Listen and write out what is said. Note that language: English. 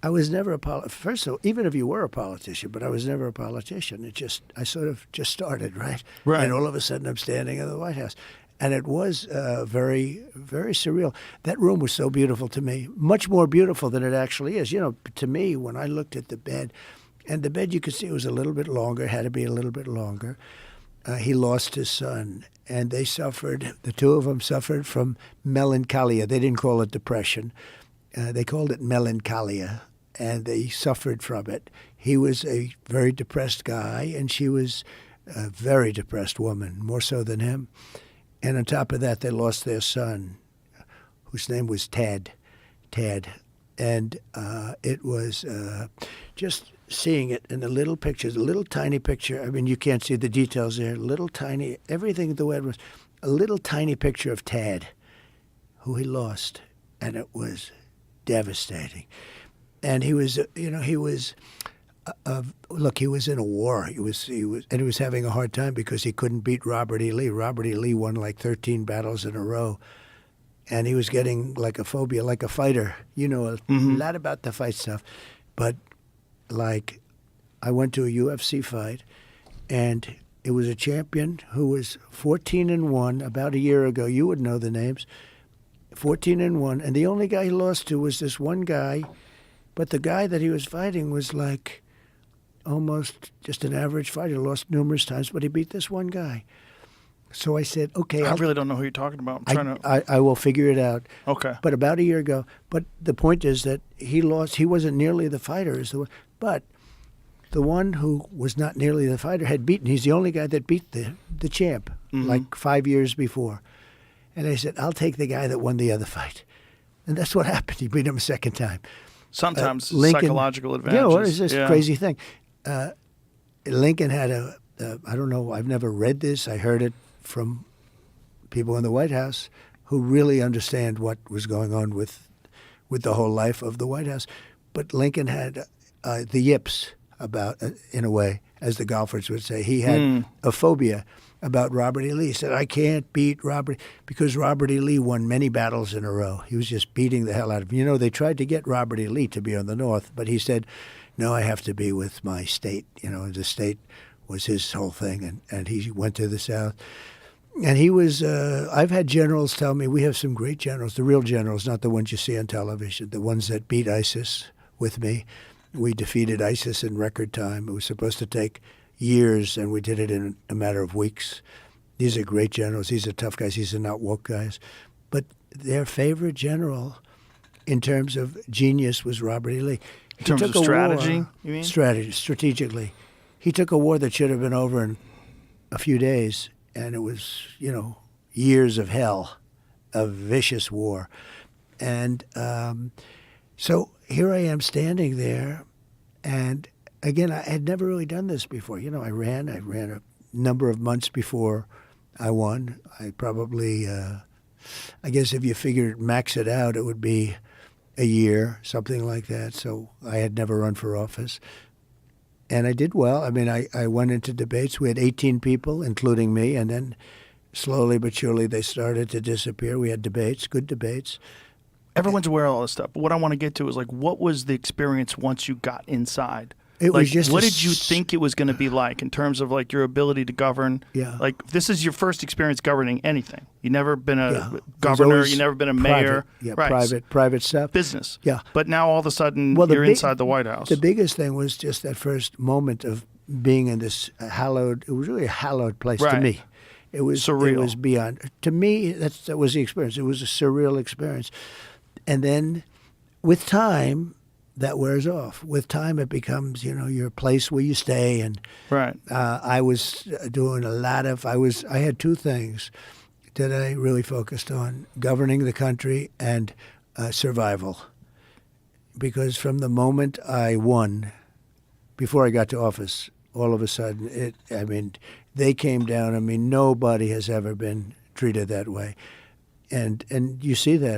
I was never first of all, even if you were a politician, but I was never a politician. I sort of just started, right? Right. And all of a sudden I'm standing in the White House. And it was very, very surreal. That room was so beautiful to me, much more beautiful than it actually is. You know, to me, when I looked at the bed, and the bed you could see was a little bit longer, had to be a little bit longer. He lost his son, and they suffered, the two of them suffered from melancholia. They didn't call it depression. They called it melancholia, and they suffered from it. He was a very depressed guy, and she was a very depressed woman, more so than him. And on top of that, they lost their son, whose name was Ted. And it was just seeing it in the little pictures, a little tiny picture. I mean, you can't see the details there. Little tiny, everything the way it was, a little tiny picture of Tad, who he lost. And it was devastating. And he was, look, he was in a war. He was having a hard time because he couldn't beat Robert E. Lee. Robert E. Lee won like 13 battles in a row. And he was getting like a phobia, like a fighter. You know a lot about the fight stuff. But like, I went to a UFC fight, and it was a champion who was 14-1 about a year ago. You would know the names. 14-1, and the only guy he lost to was this one guy. But the guy that he was fighting was like almost just an average fighter. Lost numerous times, but he beat this one guy. So I said, okay. I really don't know who you're talking about. I will figure it out. Okay. But about a year ago. But the point is that he lost. He wasn't nearly the fighter as the one. But the one who was not nearly the fighter had beaten. He's the only guy that beat the champ like 5 years before. And I said, I'll take the guy that won the other fight. And that's what happened. He beat him a second time. Sometimes Lincoln, psychological advantages. Yeah, what is this crazy thing? Lincoln had I don't know, I've never read this. I heard it from people in the White House who really understand what was going on with the whole life of the White House. But Lincoln had the yips about, in a way, as the golfers would say. He had a phobia about Robert E. Lee. He said, I can't beat Robert, because Robert E. Lee won many battles in a row. He was just beating the hell out of him. You know, they tried to get Robert E. Lee to be on the North, but he said, no, I have to be with my state. You know, the state was his whole thing, and he went to the South. And he was, I've had generals tell me, we have some great generals, the real generals, not the ones you see on television, the ones that beat ISIS with me. We defeated ISIS in record time. It was supposed to take years, and we did it in a matter of weeks. These are great generals. These are tough guys. These are not woke guys. But their favorite general in terms of genius was Robert E. Lee. In terms of strategy, you mean? Strategically. He took a war that should have been over in a few days, and it was, years of hell, a vicious war. And so here I am standing there, and again, I had never really done this before. I ran a number of months before I won. I probably, I guess if you max it out, it would be a year, something like that. So I had never run for office. And I did well. I mean, I went into debates. We had 18 people, including me, and then slowly but surely they started to disappear. We had debates, good debates. Everyone's aware of all this stuff. But what I want to get to is, what was the experience once you got inside? It was just what did you think it was going to be like in terms of your ability to govern? Yeah. This is your first experience governing anything. You've never been a governor. You've never been a mayor. Private stuff. Business. Yeah. But now all of a sudden you're inside the White House. The biggest thing was just that first moment of being in this hallowed. It was really a hallowed place to me. It was surreal. It was beyond. To me, that was the experience. It was a surreal experience. And then, with time, that wears off. With time, it becomes, your place where you stay. And I was doing a lot of. I had two things that I really focused on: governing the country and survival. Because from the moment I won, before I got to office, all of a sudden, they came down. Nobody has ever been treated that way, and you see that.